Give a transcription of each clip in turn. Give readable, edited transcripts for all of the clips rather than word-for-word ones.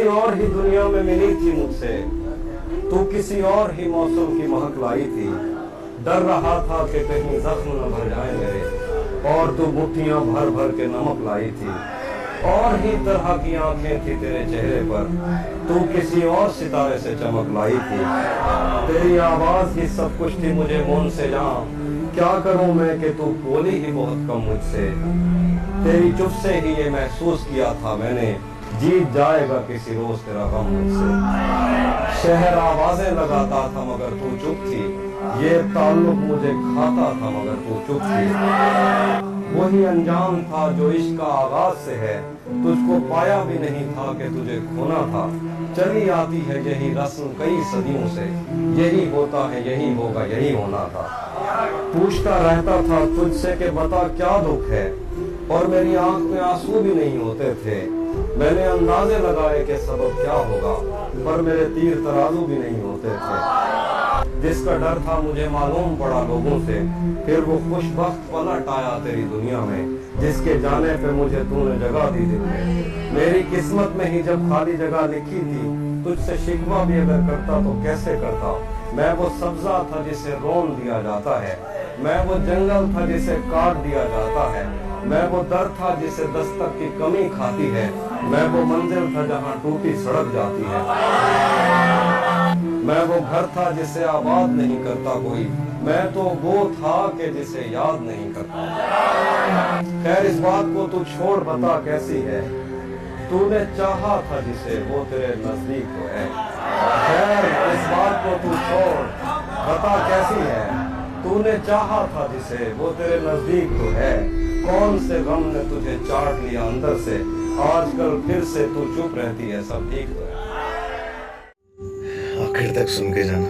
किसी और ही दुनिया में मिली थी मुझसे, तू किसी और ही मौसम की महक लाई थी। डर रहा था कि कहीं जख्म न भर जाए मेरे, और तू मुट्ठियां भर भर के नमक लाई थी। और ही तरह की आंखें थी तेरे चेहरे पर, तू किसी और सितारे से चमक लाई थी। तेरी आवाज ही सब कुछ थी मुझे मौन से जान, क्या करूं मैं कि तू बोली ही बहुत कम मुझसे। तेरी चुप से ही ये महसूस किया था मैंने, जीत जाएगा किसी रोज तेरा गम मुझसे। शहर आवाजें लगाता था मगर तू चुप थी, ये ताल्लुक मुझे खाता था मगर तू चुप थी। वही अंजाम था जो इश्क का आगाज से है, तुझको पाया भी नहीं था कि तुझे खोना था। चली आती है यही रस्म कई सदियों से, यही होता है यही होगा यही होना था। पूछता रहता था तुझसे कि बता क्या दुख है, और मेरी आंख में आंसू भी नहीं होते थे। मैंने अंदाजे लगाए कि सबब क्या होगा, पर मेरे तीर तराजू भी नहीं होते थे। जिसका डर था मुझे मालूम पड़ा लोगों से, फिर वो खुशबख्त पलट आया तेरी दुनिया में, जिसके जाने पे मुझे तूने जगह दी दिल में। मेरी किस्मत में ही जब खाली जगह लिखी थी, तुझसे शिकवा भी अगर करता तो कैसे करता। मैं वो सब्जा था जिसे रोन दिया जाता है, मैं वो जंगल था जिसे काट दिया जाता है, मैं वो दर था जिसे दस्तक की कमी खाती है, मैं वो मंजिल था जहाँ टूटी सड़क जाती है, मैं वो घर था जिसे आबाद नहीं करता कोई, मैं तो वो था कि जिसे याद नहीं करता। खैर इस बात को तू छोड़ बता कैसी है, तूने चाहा था जिसे वो तेरे नजदीक तो है। खैर इस बात को तू छोड़ बता कैसी है, तूने चाहा था जिसे वो तेरे नजदीक तो है। कौन से गम ने तुझे चाट लिया अंदर से, आजकल फिर से तू चुप रहती है सब ठीक तो है। आखिर तक सुन के जाना,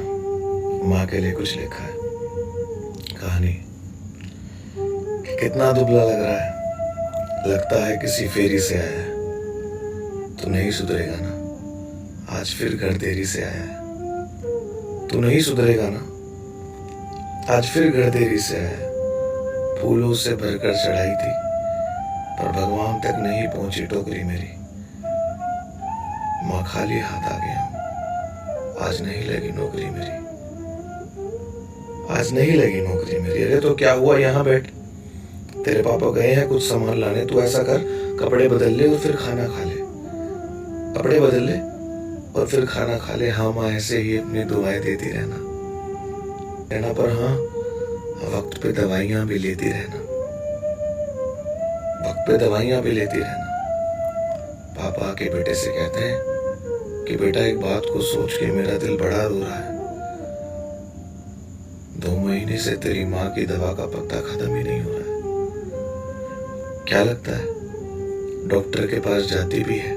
माँ के लिए कुछ लिखा है कहानी। कितना दुबला लग रहा है, लगता है किसी फेरी से आया है। तू नहीं सुधरेगा ना, आज फिर घर देरी से आया है। तू नहीं सुधरेगा ना, आज फिर घर देरी से आया है। फूलों से भरकर चढ़ाई थी, पर भगवान तक नहीं पहुंची टोकरी मेरी। माँ खाली हाथ आ गया हूं, आज नहीं लगी नौकरी मेरी, आज नहीं लगी नौकरी मेरी। अरे तो क्या हुआ, यहाँ बैठ, तेरे पापा गए हैं कुछ सामान लाने। तू ऐसा कर, कपड़े बदल ले और फिर खाना खा ले। कपड़े बदल ले और फिर खाना खा ले। हाँ माँ, ऐसे ही अपनी दुआएं देती रहना पर हाँ, वक्त पे दवाइयां भी लेती रहना, वक्त पे दवाइयां भी लेती रहना। पापा आके बेटे से कहते हैं कि बेटा एक बात को सोच के मेरा दिल बड़ा रो रहा है। 2 महीने से तेरी माँ की दवा का पत्ता खत्म ही नहीं हो रहा है। क्या लगता है डॉक्टर के पास जाती भी है,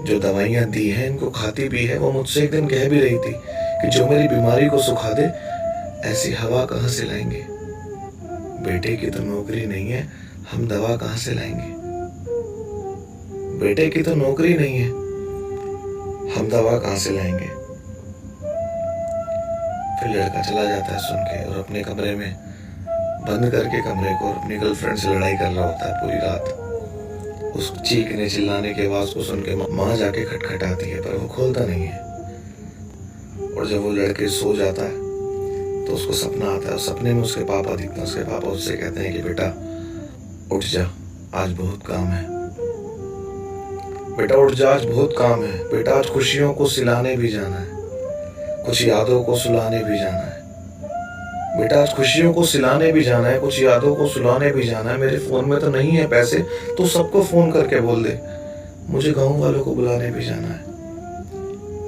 जो दवाइयां दी हैं इनको खाती भी है। वो मुझसे एक दिन कह भी रही थी कि जो मेरी बीमारी को सुखा दे, ऐसी हवा कहां से लाएंगे। बेटे की तो नौकरी नहीं है, हम दवा कहां से लाएंगे। बेटे की तो नौकरी नहीं है, हम दवा कहां से लाएंगे। फिर लड़का चला जाता है सुन के, और अपने कमरे में बंद करके कमरे को, और अपनी गर्लफ्रेंड से लड़ाई कर रहा होता है पूरी रात। उस चीखने चिल्लाने की आवाज को सुन के माँ जाके खटखटाती है, पर वो खोलता नहीं है। और जब वो लड़के सो जाता है तो उसको सपना आता है, और सपने में उसके पापा दिखते हैं। उसके पापा उससे कहते हैं कि बेटा उठ जा, आज बहुत काम है। बेटा उठ जा, आज बहुत काम है। बेटा आज खुशियों को सिलाने भी जाना है, कुछ यादों को सुलाने भी जाना है। बेटा आज खुशियों को सिलाने भी जाना है, कुछ यादों को सुलाने भी जाना है। मेरे फोन में तो नहीं है पैसे, तो सबको फोन करके बोल दे। मुझे गाँव वालों को बुलाने भी जाना है,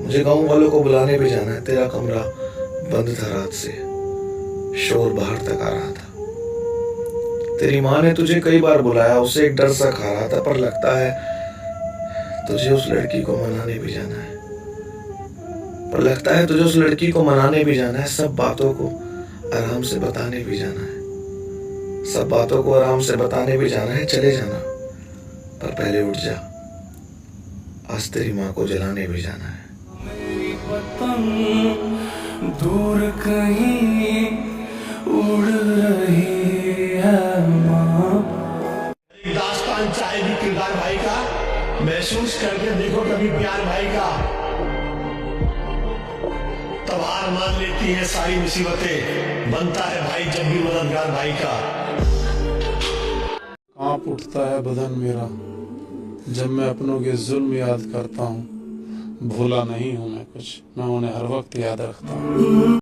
मुझे गाँव वालों को बुलाने भी जाना है। तेरा कमरा बंद था रात से, शोर बाहर तक आ रहा था। तेरी माँ ने तुझे कई बार बुलाया, उससे एक डर सा खा रहा था, पर लगता है तुझे उस लड़की को मनाने भी जाना है। पर लगता है तुझे उस लड़की को मनाने भी जाना है, सब बातों को आराम से बताने भी जाना है, सब बातों को आराम से बताने भी जाना है। चले जाना, पर पहले उठ जा, आज तेरी माँ को जलाने भी जाना है। दूर कहीं उड़ रही है माँ। दास्तान चाहेगी किरदार भाई का, मैं महसूस करके देखो कभी प्यार भाई का, तब हार मान लेती है सारी मुसीबतें, बनता है भाई जब भी मददगार भाई का। कांप उठता है बदन मेरा जब मैं अपनों के जुल्म याद करता हूँ। भूला नहीं हूँ मैं कुछ, मैं उन्हें हर वक्त याद रखता हूँ।